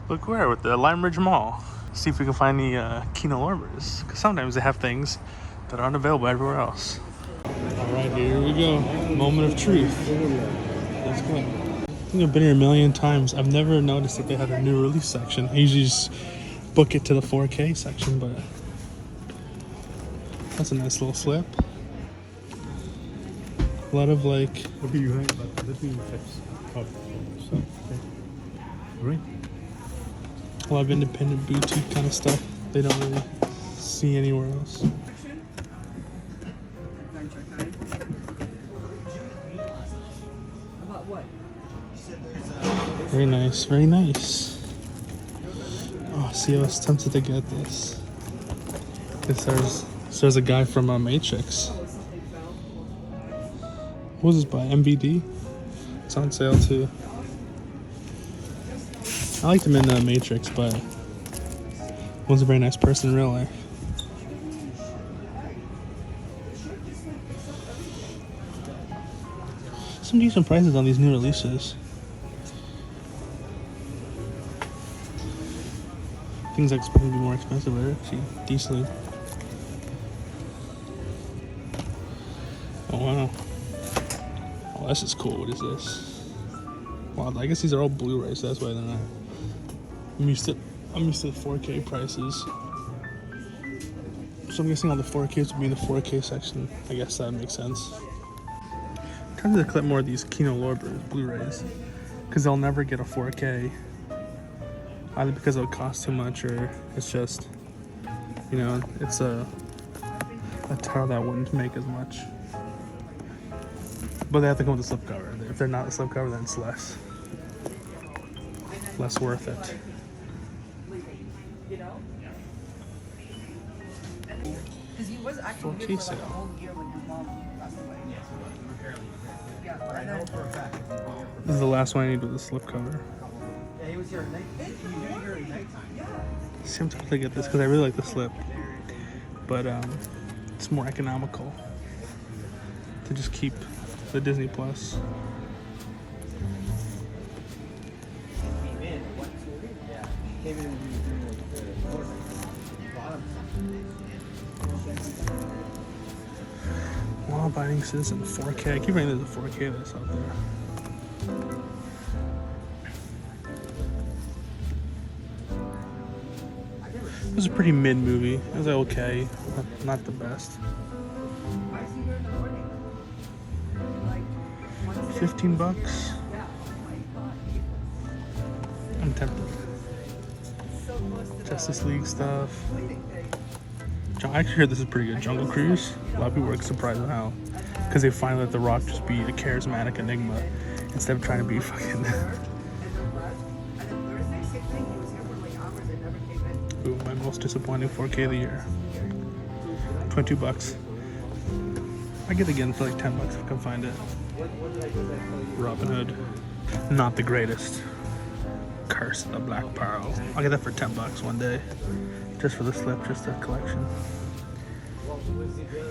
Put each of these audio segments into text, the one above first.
Look where, with the Lime Ridge Mall. See if we can find the Kino Lorbers, because sometimes they have things that aren't available everywhere else. Alright, here we go. Moment of truth. Let's go. I think I've been here a million times. I've never noticed that they had a new release section. I usually just book it to the 4K section, but that's a nice little slip. A lot of like... a lot of independent boutique kind of stuff they don't really see anywhere else. Very nice, very nice. Oh, see, I was tempted to get this. There's a guy from Matrix. What was this by? MVD? It's on sale too. I liked him in Matrix, but one's a very nice person in real life. Some decent prices on these new releases. Things I expect to be more expensive are actually decently. Oh wow. Oh, this is cool. What is this? Wow, I guess these are all Blu-rays, so that's why they're not. I'm used to 4K prices. So I'm guessing all the 4Ks would be in the 4K section. I guess that makes sense. I'm trying to collect more of these Kino Lorbers Blu-rays, because they'll never get a 4K. Either because it would cost too much, or it's just, you know, it's a title that wouldn't make as much. But they have to come with a slipcover. If they're not a slipcover, then it's less worth it. 4K sale. This is the last one I need with the slipcover. See, I'm tempted to get this because I really like the slip, but it's more economical to just keep the Disney Plus. Law-abiding citizen 4K. I keep reading there's a 4K that's out there. It was a pretty mid movie. It was okay, not the best. 15 bucks. I'm tempted. Justice League stuff. I actually heard this is pretty good. Jungle Cruise. A lot of people were surprised at how, because they finally let The Rock just be a charismatic enigma instead of trying to be fucking. Ooh, my most disappointing 4K of the year. 22 bucks. I get it again for like 10 bucks if I can find it. Robin Hood. Not the greatest. Curse of the Black Pearl. I'll get that for 10 bucks one day. Just for the slip, just the collection.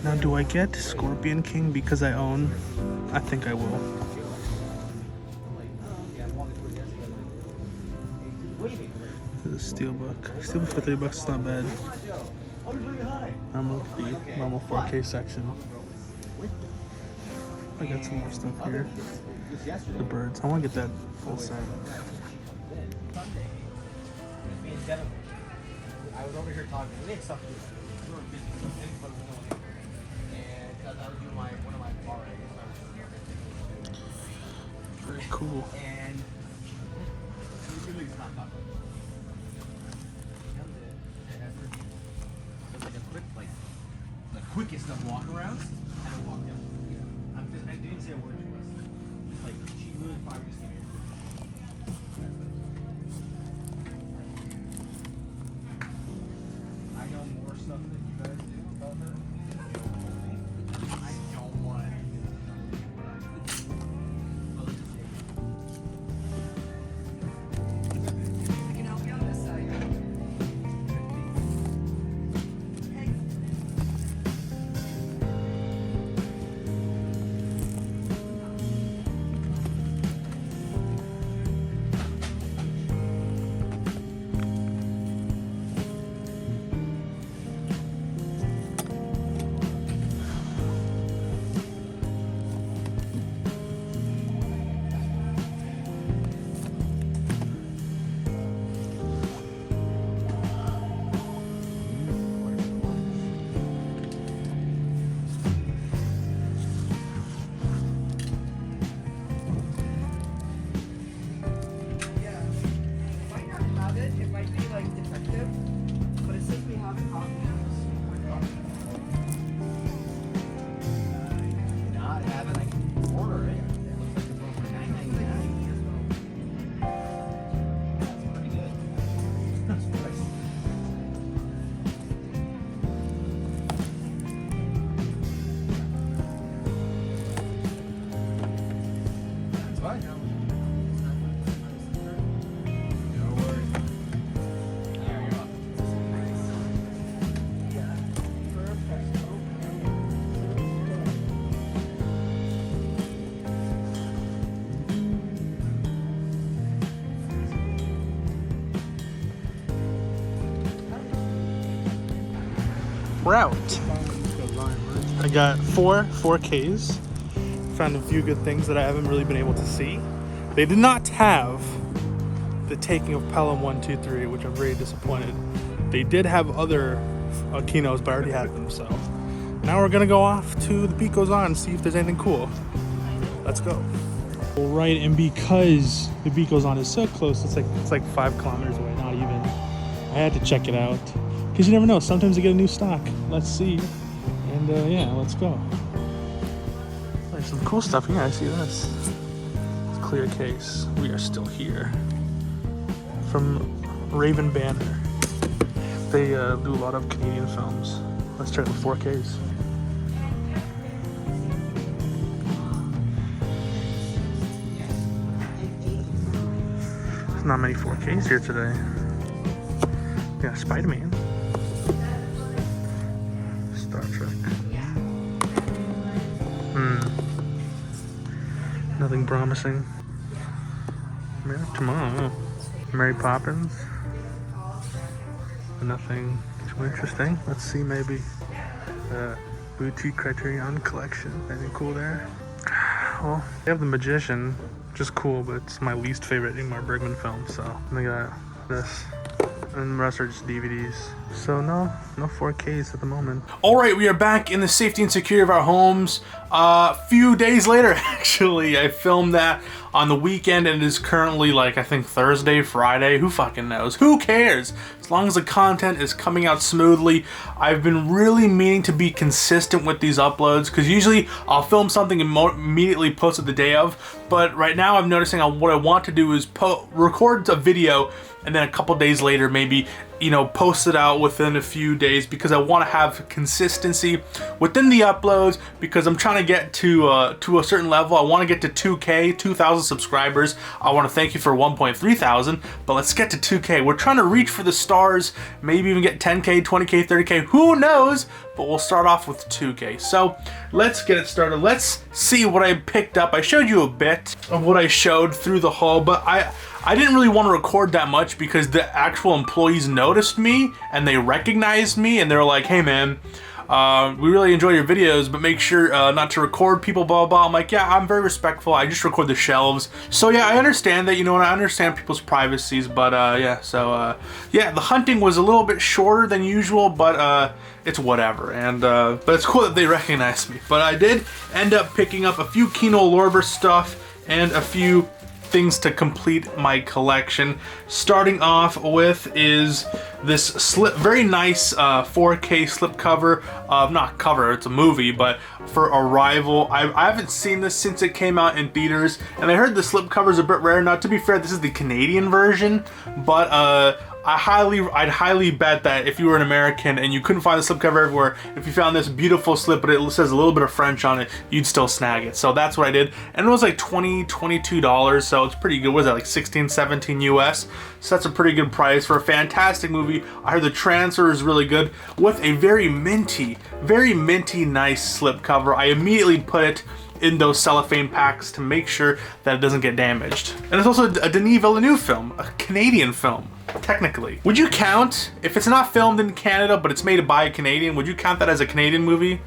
Now, do I get Scorpion King because I own? I think I will. This is a Steelbook. Steelbook for 30 bucks is not bad. I'm with the normal 4K section. I got some more stuff here. The birds. I want to get that full set. I was over here talking. We had stuff to do. We were busy. And I was doing one of my bluray. Very cool. And it's not talking. It was like a quick, like the quickest of walk arounds, and I walked out. I didn't say a word to us. Like she really probably just came here. I know more stuff than you guys do about her. I don't want to. I can help you on this side. we're out. I got 4Ks. Found a few good things that I haven't really been able to see. They did not have the taking of Pelham 1, 2, 3, which I'm very disappointed. They did have other kinos, but I already had them, so. Now we're gonna go off to the Beat Goes On and see if there's anything cool. Let's go. All right, and because the Beat Goes On is so close, it's like 5 kilometers away, not even. I had to check it out, because you never know, sometimes they get a new stock. Let's see, and yeah, let's go. There's some cool stuff here, I see this. It's a clear case. We are still here. From Raven Banner. They do a lot of Canadian films. Let's try the 4Ks. There's not many 4Ks here today. Yeah, Spider-Man. Star Trek. Nothing promising. Tomorrow. Mary Poppins. Nothing too interesting. Let's see, maybe boutique Criterion collection. Anything cool there? Well, they have The Magician, which is cool, but it's my least favorite Ingmar Bergman film. So they got this, and the rest are just DVDs. So no 4Ks at the moment. All right, we are back in the safety and security of our homes. A few days later, actually, I filmed that on the weekend, and it is currently like, I think Thursday, Friday, who fucking knows? Who cares? As long as the content is coming out smoothly. I've been really meaning to be consistent with these uploads, because usually I'll film something and immediately post it the day of, but right now I'm noticing what I want to do is record a video and then a couple days later maybe, you know, post it out within a few days, because I want to have consistency within the uploads, because I'm trying to get to a certain level. I want to get to 2K, 2,000 subscribers. I want to thank you for 1.3 thousand, but let's get to 2K. We're trying to reach for the stars, maybe even get 10K, 20K, 30K, who knows, but we'll start off with 2K. So let's get it started. Let's see what I picked up. I showed you a bit of what I showed through the haul, but I didn't really want to record that much, because the actual employees noticed me and they recognized me, and they're like, hey man, we really enjoy your videos, but make sure not to record people, blah, blah. I'm like, yeah, I'm very respectful. I just record the shelves. So yeah, I understand that, you know, and I understand people's privacies, but yeah, so yeah, the hunting was a little bit shorter than usual, but it's whatever. And but it's cool that they recognized me. But I did end up picking up a few Kino Lorber stuff and a few things to complete my collection. Starting off with is this very nice 4K slipcover, not cover, it's a movie, but for Arrival. I haven't seen this since it came out in theaters, and I heard the slipcover is a bit rare. Now, to be fair, this is the Canadian version, but I'd highly bet that if you were an American and you couldn't find the slipcover everywhere, if you found this beautiful slip but it says a little bit of French on it, you'd still snag it. So that's what I did, and it was like $20, $22, so it's pretty good. What was that, like 16, 17 US? So that's a pretty good price for a fantastic movie. I heard the transfer is really good, with a very minty nice slipcover. I immediately put it in those cellophane packs to make sure that it doesn't get damaged. And it's also a Denis Villeneuve film, a Canadian film, technically. Would you count, if it's not filmed in Canada but it's made by a Canadian, would you count that as a Canadian movie?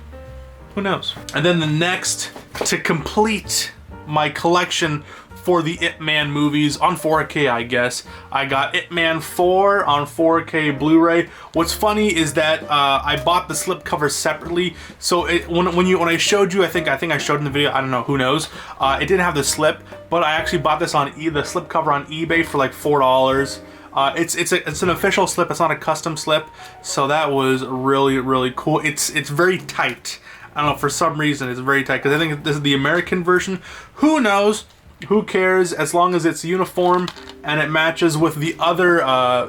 Who knows? And then the next, to complete my collection for the Ip Man movies on 4K, I guess, I got Ip Man 4 on 4K Blu-ray. What's funny is that I bought the slipcover separately, so when I showed you, I think I showed in the video, I don't know, who knows, it didn't have the slip, but I actually bought this on the slipcover on eBay for like $4. It's an official slip, it's not a custom slip, so that was really cool. It's very tight. I don't know, for some reason it's very tight, because I think this is the American version. Who knows? Who cares, as long as it's uniform and it matches with the other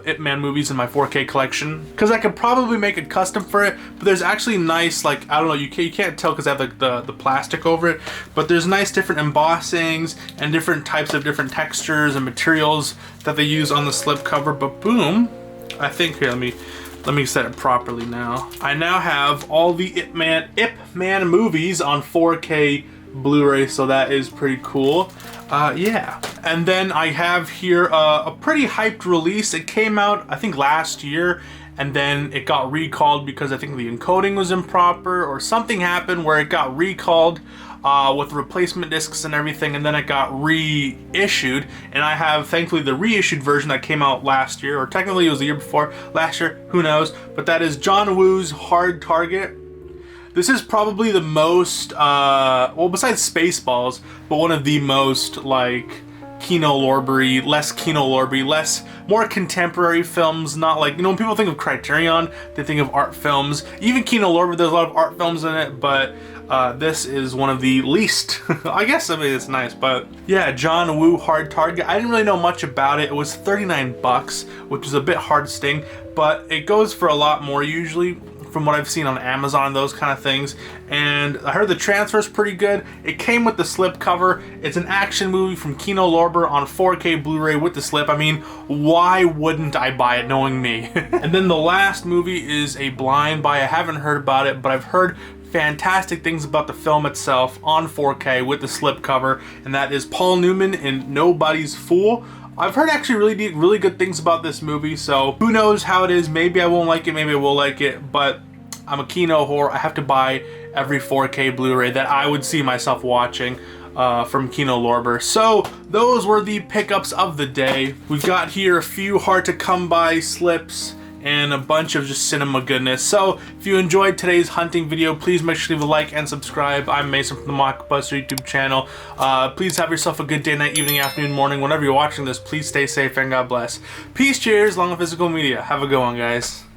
Ip Man movies in my 4K collection. Because I could probably make a custom for it, but there's actually nice, like, I don't know, you can't tell because I have like the plastic over it, but there's nice different embossings and different types of different textures and materials that they use on the slipcover. But boom, I think, here, let me set it properly now. I now have all the Ip Man movies on 4K Blu-ray, so that is pretty cool. Yeah, and then I have here a pretty hyped release. It came out, I think, last year, and then it got recalled because I think the encoding was improper or something happened where it got recalled with replacement discs and everything, and then it got reissued, and I have thankfully the reissued version that came out last year, or technically it was the year before, last year, who knows, but that is John Woo's Hard Target. This is probably the most, well, besides Spaceballs, but one of the most, like, Kino Lorber-y, less more contemporary films, not like, you know, when people think of Criterion, they think of art films. Even Kino Lorber, there's a lot of art films in it, but this is one of the least. I guess, I mean, it's nice, but yeah, John Woo Hard Target. I didn't really know much about it. It was 39 bucks, which is a bit hard to sting, but it goes for a lot more usually, from what I've seen on Amazon, those kind of things. And I heard the transfer's pretty good. It came with the slip cover. It's an action movie from Kino Lorber on 4K Blu-ray with the slip. I mean, why wouldn't I buy it knowing me? And then the last movie is a blind buy. I haven't heard about it, but I've heard fantastic things about the film itself on 4K with the slip cover, and that is Paul Newman in Nobody's Fool. I've heard actually really good things about this movie, so who knows how it is. Maybe I won't like it, maybe I will like it, but I'm a Kino whore. I have to buy every 4K Blu-ray that I would see myself watching from Kino Lorber. So those were the pickups of the day. We've got here a few hard to come by slips and a bunch of just cinema goodness. So if you enjoyed today's hunting video, please make sure to leave a like and subscribe. I'm Mason from the Mockbuster YouTube channel. Please have yourself a good day, night, evening, afternoon, morning. Whenever you're watching this, please stay safe and God bless. Peace, cheers, long and physical media. Have a good one, guys.